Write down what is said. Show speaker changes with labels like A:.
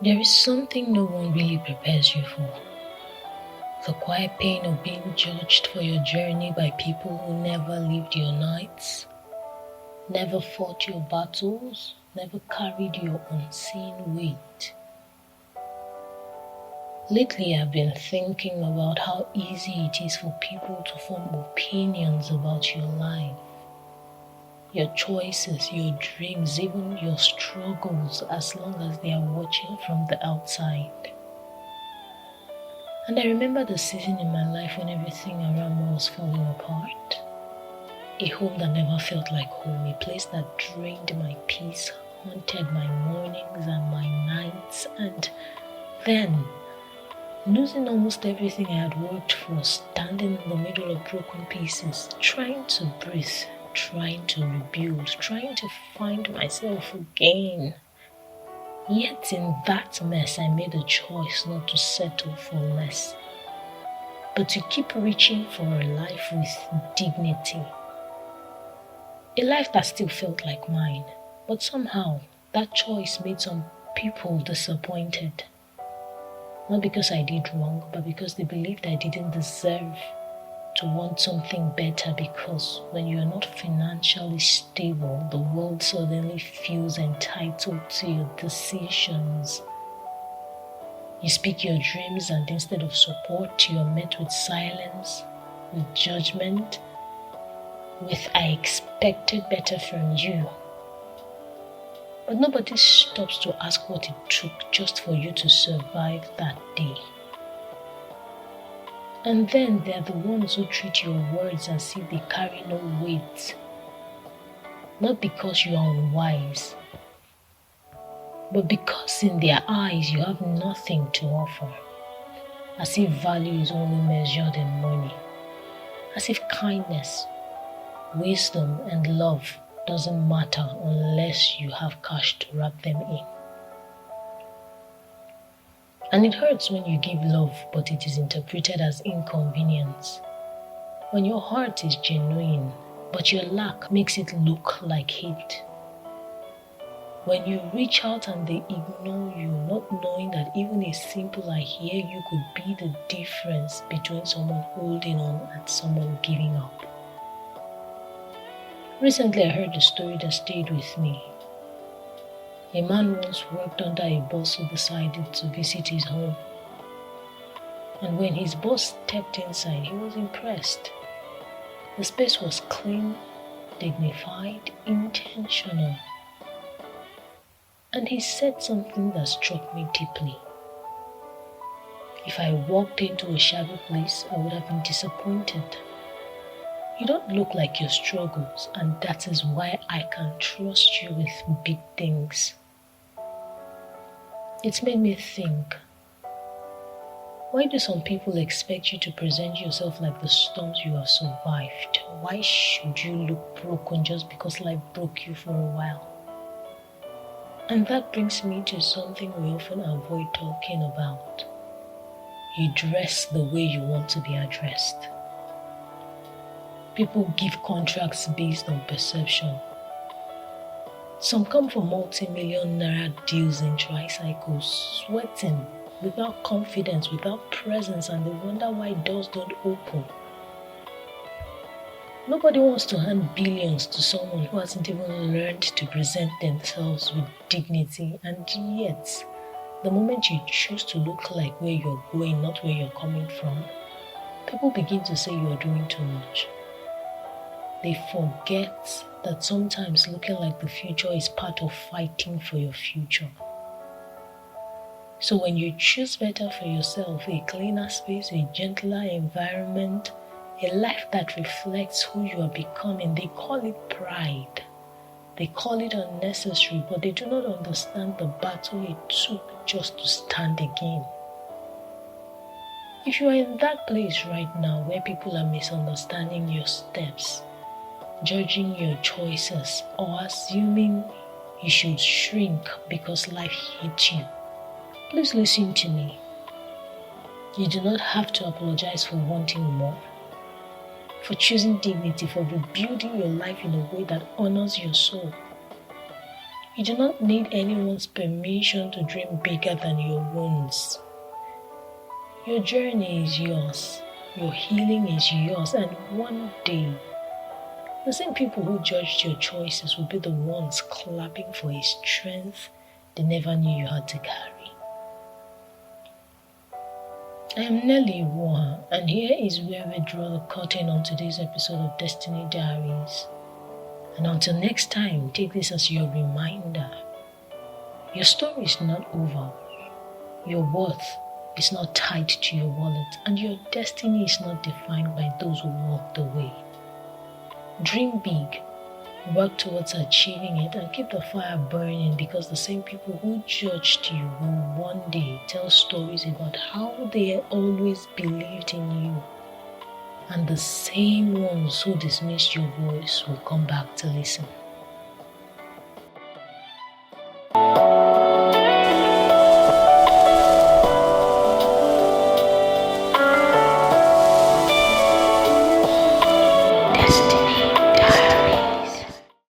A: There is something no one really prepares you for. The quiet pain of being judged for your journey by people who never lived your nights, never fought your battles, never carried your unseen weight. Lately, I've been thinking about how easy it is for people to form opinions about your life, your choices, your dreams, even your struggles, as long as they are watching from the outside. And I remember the season in my life when everything around me was falling apart. A home that never felt like home, a place that drained my peace, haunted my mornings and my nights, and then losing almost everything I had worked for, standing in the middle of broken pieces, trying to breathe, trying to rebuild, trying to find myself again. Yet in that mess, I made a choice not to settle for less, but to keep reaching for a life with dignity. A life that still felt like mine, but somehow that choice made some people disappointed. Not because I did wrong, but because they believed I didn't deserve to want something better, because when you are not financially stable, the world suddenly feels entitled to your decisions. You speak your dreams, and instead of support, you are met with silence, with judgment, with "I expected better from you." But nobody stops to ask what it took just for you to survive that day. And then there are the ones who treat your words as if they carry no weight. Not because you are unwise, but because in their eyes you have nothing to offer. As if value is only measured in money. As if kindness, wisdom, and love doesn't matter unless you have cash to wrap them in. And it hurts when you give love, but it is interpreted as inconvenience. When your heart is genuine, but your lack makes it look like hate. When you reach out and they ignore you, not knowing that even a simple "I hear you" could be the difference between someone holding on and someone giving up. Recently, I heard a story that stayed with me. A man once worked under a boss who decided to visit his home. And when his boss stepped inside, he was impressed. The space was clean, dignified, intentional. And he said something that struck me deeply. If I walked into a shabby place, I would have been disappointed. You don't look like your struggles, and that is why I can trust you with big things. It made me think, why do some people expect you to present yourself like the storms you have survived? Why should you look broken just because life broke you for a while? And that brings me to something we often avoid talking about. You dress the way you want to be addressed. People give contracts based on perception. Some come for multi-million naira deals in tricycles, sweating, without confidence, without presence, and they wonder why doors don't open. Nobody wants to hand billions to someone who hasn't even learned to present themselves with dignity, and yet, the moment you choose to look like where you're going, not where you're coming from, people begin to say you're doing too much. They forget that sometimes looking like the future is part of fighting for your future. So when you choose better for yourself, a cleaner space, a gentler environment, a life that reflects who you are becoming, they call it pride. They call it unnecessary, but they do not understand the battle it took just to stand again. If you are in that place right now where people are misunderstanding your steps, judging your choices, or assuming you should shrink because life hit you, please listen to me. You do not have to apologize for wanting more, for choosing dignity, for rebuilding your life in a way that honors your soul. You do not need anyone's permission to dream bigger than your wounds. Your journey is yours. Your healing is yours. And one day, the same people who judged your choices will be the ones clapping for a strength they never knew you had to carry. I am Nelly Waha, and here is where we draw the curtain on today's episode of Destiny Diaries. And until next time, take this as your reminder. Your story is not over. Your worth is not tied to your wallet, and your destiny is not defined by those who walked away. Dream big, work towards achieving it, and keep the fire burning, because the same people who judged you will one day tell stories about how they always believed in you. And the same ones who dismissed your voice will come back to listen.